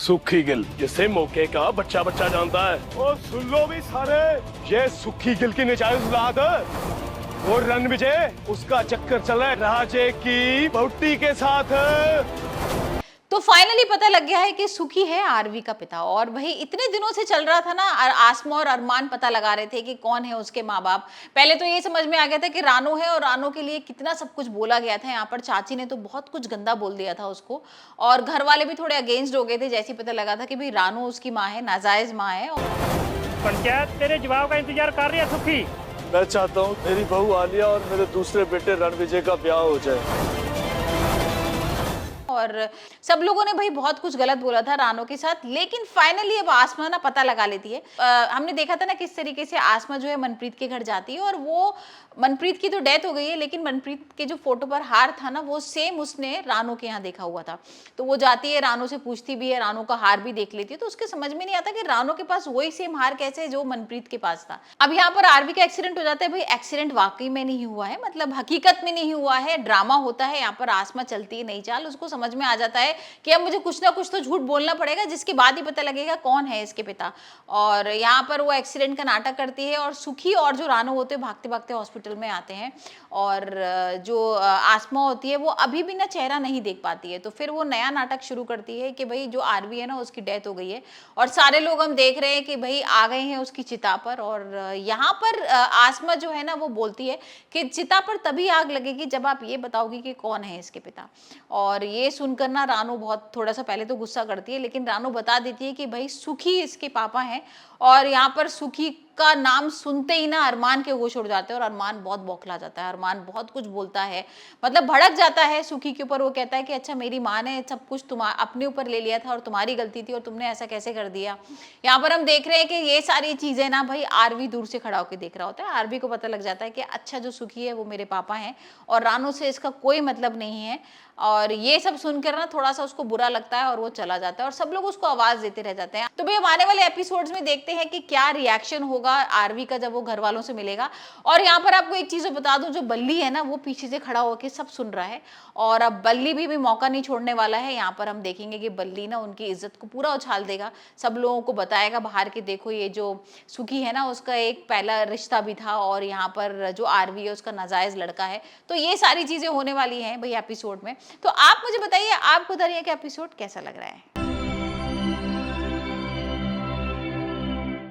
सुखी गिल जिसे मौके का बच्चा बच्चा जानता है। ओ सुन लो भी सारे, ये सुखी गिल की नजायज औलाद है और रणविजय उसका चक्कर चल रहा है राजे की बहुटी के साथ। तो फाइनली पता लग गया है कि सुखी है आरवी का पिता। और वही इतने दिनों से चल रहा था ना, आसमा और अरमान पता लगा रहे थे कि कौन है उसके माँ बाप। पहले तो ये समझ में आ गया था कि रानो है, और रानो के लिए कितना सब कुछ बोला गया था। यहाँ पर चाची ने तो बहुत कुछ गंदा बोल दिया था उसको, और घर वाले भी थोड़े अगेंस्ट हो गए थे जैसे पता लगा था कि भाई रानो उसकी माँ है, नाजायज माँ है। पंचायत तेरे जवाब का इंतजार कर रही है सुखी। मैं चाहता हूँ मेरी बहू आलिया और मेरे दूसरे बेटे रणविजय का ब्याह हो जाए। और सब लोगों ने भाई बहुत कुछ गलत बोला था रानो के साथ, लेकिन फाइनली अब आसमा ना पता लगा लेती है। हमने देखा था ना किस तरीके से आसमा जो है मनप्रीत के घर जाती है, और वो मनप्रीत की तो डेथ हो गई है, लेकिन मनप्रीत के जो फोटो पर हार था ना, वो सेम उसने रानो के यहाँ देखा हुआ था। तो वो जाती है, रानो से पूछती भी है, रानो का हार भी देख लेती है। तो उसके समझ में नहीं आता कि रानो के पास वही सेम हार कैसे है जो मनप्रीत के पास था। अब यहाँ पर आरवी का एक्सीडेंट हो जाता है। भाई एक्सीडेंट वाकई में नहीं हुआ है, मतलब हकीकत में नहीं हुआ है, ड्रामा होता है। यहाँ पर आसमा चलती है नई चाल, उसको समझ में आ जाता है कि अब मुझे कुछ ना कुछ तो झूठ बोलना पड़ेगा, जिसके बाद ही पता लगेगा कौन है इसके पिता। और यहाँ पर वो एक्सीडेंट का नाटक करती है, और सुखी और जो रानो होते हैं भागते भागते हॉस्पिटल में आते हैं। और जो आसमा होती है वो अभी भी ना चेहरा नहीं देख पाती है। तो फिर वो नया नाटक शुरू करती है कि भाई जो आरवी है ना उसकी डेथ हो गई है, और सारे लोग हम देख रहे हैं कि भाई आ गए हैं उसकी चिता पर। और यहाँ पर आसमा जो है ना वो बोलती है कि चिता पर तभी आग लगेगी जब आप ये बताओगी कि कौन है इसके पिता। और ये सुनकर ना रानो बहुत थोड़ा सा पहले तो गुस्सा करती है, लेकिन रानो बता देती है कि भाई सुखी इसके पापा हैं। और यहाँ पर सुखी का नाम सुनते ही ना अरमान के होश उड़ जाते हैं, और अरमान बहुत बौखला जाता है। अरमान बहुत कुछ बोलता है, मतलब भड़क जाता है सुखी के ऊपर। वो कहता है कि अच्छा मेरी माँ ने सब कुछ अपने ऊपर ले लिया था और तुम्हारी गलती थी, और तुमने ऐसा कैसे कर दिया। यहाँ पर हम देख रहे हैं कि ये सारी चीजें ना भाई आरवी दूर से खड़ा होकर देख रहा होता है। आरवी को पता लग जाता है कि अच्छा जो सुखी है वो मेरे पापा हैं, और रानो से इसका कोई मतलब नहीं है। और ये सब सुनकर ना थोड़ा सा उसको बुरा लगता है, और वो चला जाता है, और सब लोग उसको आवाज देते रह जाते हैं। तो भाई हम आने वाले एपिसोड्स में देखते हैं कि क्या रिएक्शन होगा आरवी का जब वो घर वालों से मिलेगा। और यहाँ पर आपको एक चीज बता दूं, जो बल्ली है ना वो पीछे से खड़ा होकर सब सुन रहा है, और अब बल्ली भी मौका नहीं छोड़ने वाला है। यहाँ पर हम देखेंगे कि बल्ली ना उनकी इज्जत को पूरा उछाल देगा, सब लोगों को बताएगा बाहर के देखो ये जो सुखी है ना उसका एक पहला रिश्ता भी था, और यहाँ पर जो आरवी है उसका नाजायज लड़का है। तो ये सारी चीजें होने वाली हैं भाई एपिसोड में। तो आप मुझे बताइए आपको दरिया का एपिसोड कैसा लग रहा है।